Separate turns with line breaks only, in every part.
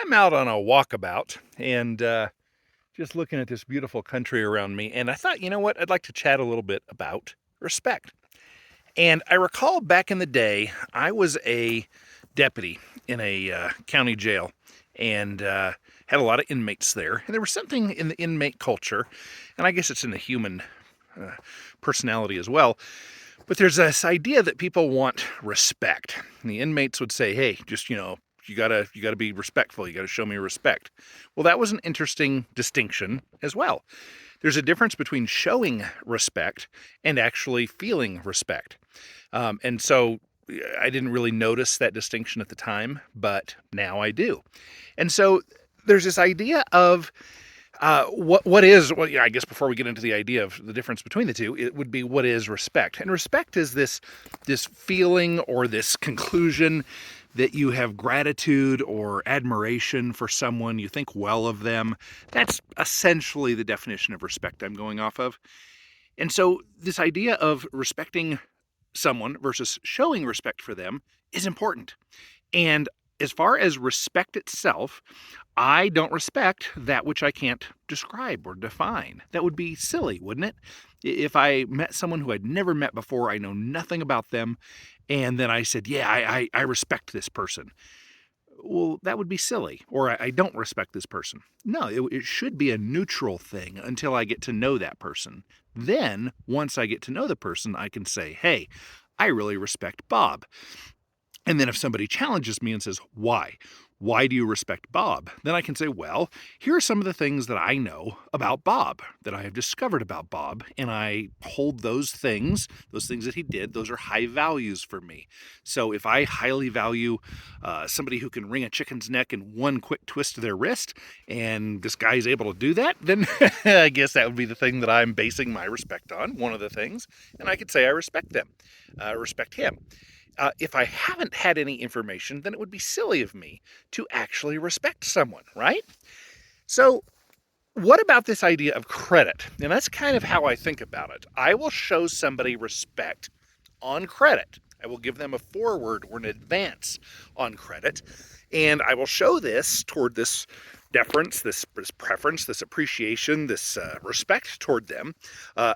I'm out on a walkabout and just looking at this beautiful country around me. And I thought, you know what? I'd like to chat a little bit about respect. And I recall back in the day, I was a deputy in a county jail and had a lot of inmates there. And there was something in the inmate culture, and I guess it's in the human uh, personality as well. But there's this idea that people want respect. And the inmates would say, hey, just, you gotta be respectful. You gotta show me respect. Well, that was an interesting distinction as well. There's a difference between showing respect and actually feeling respect. And so I didn't really notice that distinction at the time, but now I do. And so there's this idea of I guess before we get into the idea of the difference between the two, it would be what is respect. And respect is this feeling or this conclusion that you have gratitude or admiration for someone, you think well of them. That's essentially the definition of respect I'm going off of. And so this idea of respecting someone versus showing respect for them is important. And as far as respect itself, I don't respect that which I can't describe or define. That would be silly, wouldn't it? If I met someone who I'd never met before, I know nothing about them, and then I said, yeah, I respect this person. Well, that would be silly. Or I don't respect this person. No, it should be a neutral thing until I get to know that person. Then, once I get to know the person, I can say, hey, I really respect Bob. And then if somebody challenges me and says, why? Why do you respect Bob? Then I can say, well, here are some of the things that I know about Bob, that I have discovered about Bob, and I hold those things that he did, those are high values for me. So if I highly value somebody who can wring a chicken's neck in one quick twist of their wrist, and this guy is able to do that, then I guess that would be the thing that I'm basing my respect on, one of the things, and I could say I respect them, respect him. If I haven't had any information, then it would be silly of me to actually respect someone, right? So, what about this idea of credit? And that's kind of how I think about it. I will show somebody respect on credit. I will give them a forward or an advance on credit. And I will show this toward this deference, this preference, this appreciation, this respect toward them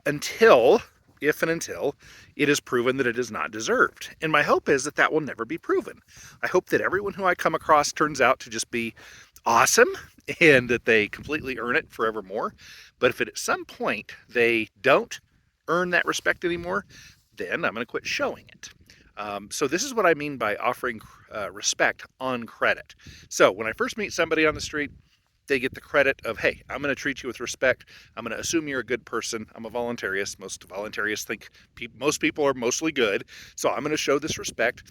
until it is proven that it is not deserved. And my hope is that that will never be proven. I hope that everyone who I come across turns out to just be awesome and that they completely earn it forevermore. But if at some point they don't earn that respect anymore, then I'm going to quit showing it. So this is what I mean by offering respect on credit. So when I first meet somebody on the street, they get the credit of, hey, I'm going to treat you with respect. I'm going to assume you're a good person. I'm a voluntarist. Most voluntarists think most people are mostly good. So I'm going to show this respect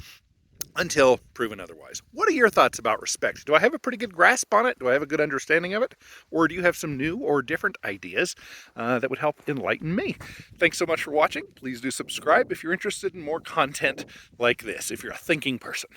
until proven otherwise. What are your thoughts about respect? Do I have a pretty good grasp on it? Do I have a good understanding of it? Or do you have some new or different ideas that would help enlighten me? Thanks so much for watching. Please do subscribe if you're interested in more content like this, if you're a thinking person.